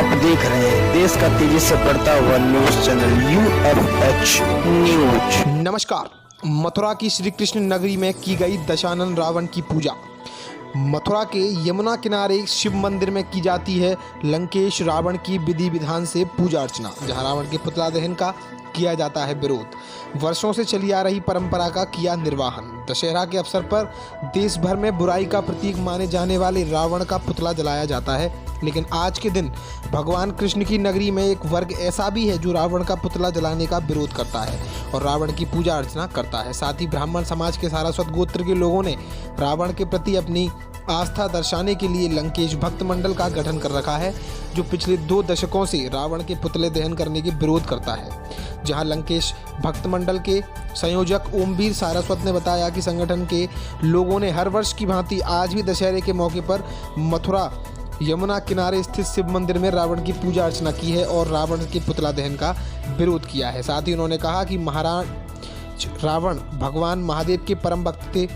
आप देख रहे हैं देश का तेजी से बढ़ता हुआ न्यूज चैनल UFH न्यूज। नमस्कार। मथुरा की श्री कृष्ण नगरी में की गई दशानन रावण की पूजा। मथुरा के यमुना किनारे शिव मंदिर में की जाती है लंकेश रावण की विधि विधान से पूजा अर्चना, जहां रावण के पुतला दहन का किया जाता है विरोध। वर्षों से चली आ रही परंपरा का किया निर्वाहन। दशहरा के अवसर पर देश भर में बुराई का प्रतीक माने जाने वाले रावण का पुतला जलाया जाता है, लेकिन आज के दिन भगवान कृष्ण की नगरी में एक वर्ग ऐसा भी है जो रावण का पुतला जलाने का विरोध करता है और रावण की पूजा अर्चना करता है। साथ ही ब्राह्मण समाज के सारस्वत गोत्र के लोगों ने रावण के प्रति अपनी आस्था दर्शाने के लिए लंकेश भक्त मंडल का गठन कर रखा है, जो पिछले 2 दशकों से रावण के पुतले दहन करने के विरोध करता है। जहां लंकेश भक्त मंडल के संयोजक ओमवीर सारस्वत ने बताया कि संगठन के लोगों ने हर वर्ष की भांति आज भी दशहरे के मौके पर मथुरा यमुना किनारे स्थित शिव मंदिर में रावण की पूजा अर्चना की है और रावण के पुतला दहन का विरोध किया है। साथ ही उन्होंने कहा कि महाराज रावण भगवान महादेव के परम भक्त थे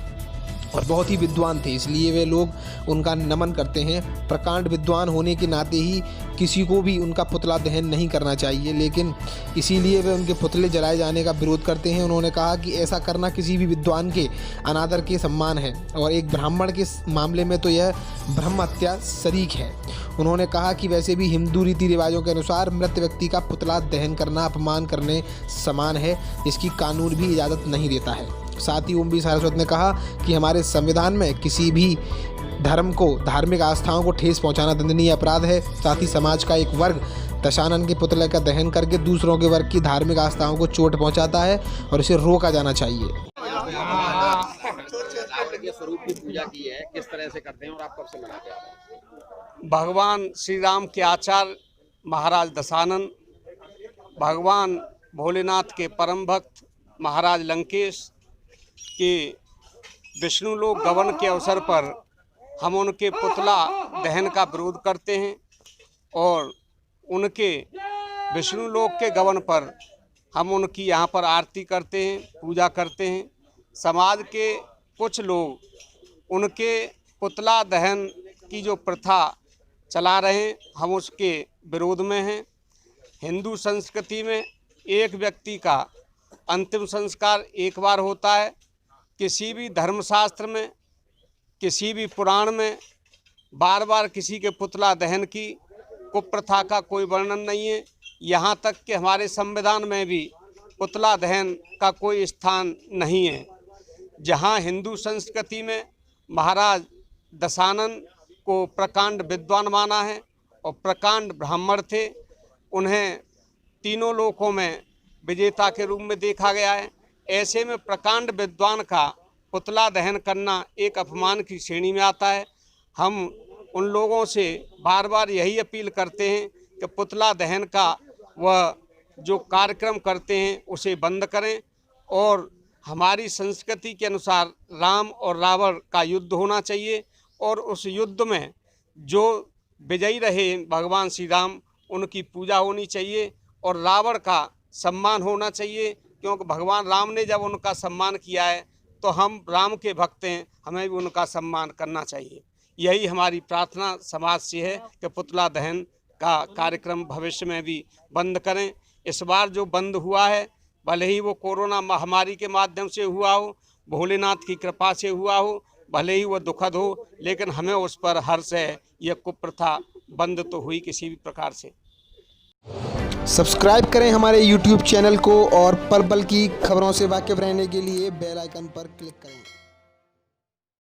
और बहुत ही विद्वान थे, इसलिए वे लोग उनका नमन करते हैं। प्रकांड विद्वान होने के नाते ही किसी को भी उनका पुतला दहन नहीं करना चाहिए, लेकिन इसीलिए वे उनके पुतले जलाए जाने का विरोध करते हैं। उन्होंने कहा कि ऐसा करना किसी भी विद्वान के अनादर के सम्मान है और एक ब्राह्मण के मामले में तो यह ब्रह्म हत्या शरीक है। उन्होंने कहा कि वैसे भी हिंदू रीति रिवाजों के अनुसार मृत व्यक्ति का पुतला दहन करना अपमान करने समान है, इसकी कानून भी इजाज़त नहीं देता है। साथ ही ओमवीर सारस्वत ने कहा कि हमारे संविधान में किसी भी धर्म को धार्मिक आस्थाओं को ठेस पहुंचाना दंडनीय अपराध है। साथ ही समाज का एक वर्ग दशानन के पुतले का दहन करके दूसरों के वर्ग की धार्मिक आस्थाओं को चोट पहुंचाता है और इसे रोका जाना चाहिए। स्वरूप की पूजा की है, किस तरह से करते हैं और आप कब से मनाते हैं? भगवान श्री राम के आचार्य महाराज दशानन, भगवान भोलेनाथ के परम भक्त महाराज लंकेश के विष्णु लोक गमन के अवसर पर हम उनके पुतला दहन का विरोध करते हैं और उनके विष्णु लोक के गमन पर हम उनकी यहाँ पर आरती करते हैं, पूजा करते हैं। समाज के कुछ लोग उनके पुतला दहन की जो प्रथा चला रहे हैं, हम उसके विरोध में हैं। हिंदू संस्कृति में एक व्यक्ति का अंतिम संस्कार एक बार होता है। किसी भी धर्मशास्त्र में, किसी भी पुराण में बार बार किसी के पुतला दहन की कुप्रथा का कोई वर्णन नहीं है। यहाँ तक कि हमारे संविधान में भी पुतला दहन का कोई स्थान नहीं है। जहाँ हिंदू संस्कृति में महाराज दशानन को प्रकांड विद्वान माना है और प्रकांड ब्राह्मण थे, उन्हें तीनों लोकों में विजेता के रूप में देखा गया है। ऐसे में प्रकांड विद्वान का पुतला दहन करना एक अपमान की श्रेणी में आता है। हम उन लोगों से बार बार यही अपील करते हैं कि पुतला दहन का वह जो कार्यक्रम करते हैं उसे बंद करें और हमारी संस्कृति के अनुसार राम और रावण का युद्ध होना चाहिए और उस युद्ध में जो विजयी रहे भगवान श्री राम, उनकी पूजा होनी चाहिए और रावण का सम्मान होना चाहिए, क्योंकि भगवान राम ने जब उनका सम्मान किया है तो हम राम के भक्त हैं, हमें भी उनका सम्मान करना चाहिए। यही हमारी प्रार्थना समाज से है कि पुतला दहन का कार्यक्रम भविष्य में भी बंद करें। इस बार जो बंद हुआ है, भले ही वो कोरोना महामारी के माध्यम से हुआ हो, भोलेनाथ की कृपा से हुआ हो, भले ही वो दुखद हो, लेकिन हमें उस पर हर्ष है। यह कुप्रथा बंद तो हुई किसी भी प्रकार से। सब्सक्राइब करें हमारे YouTube चैनल को और पल पल की खबरों से वाकिफ रहने के लिए बेल आइकन पर क्लिक करें।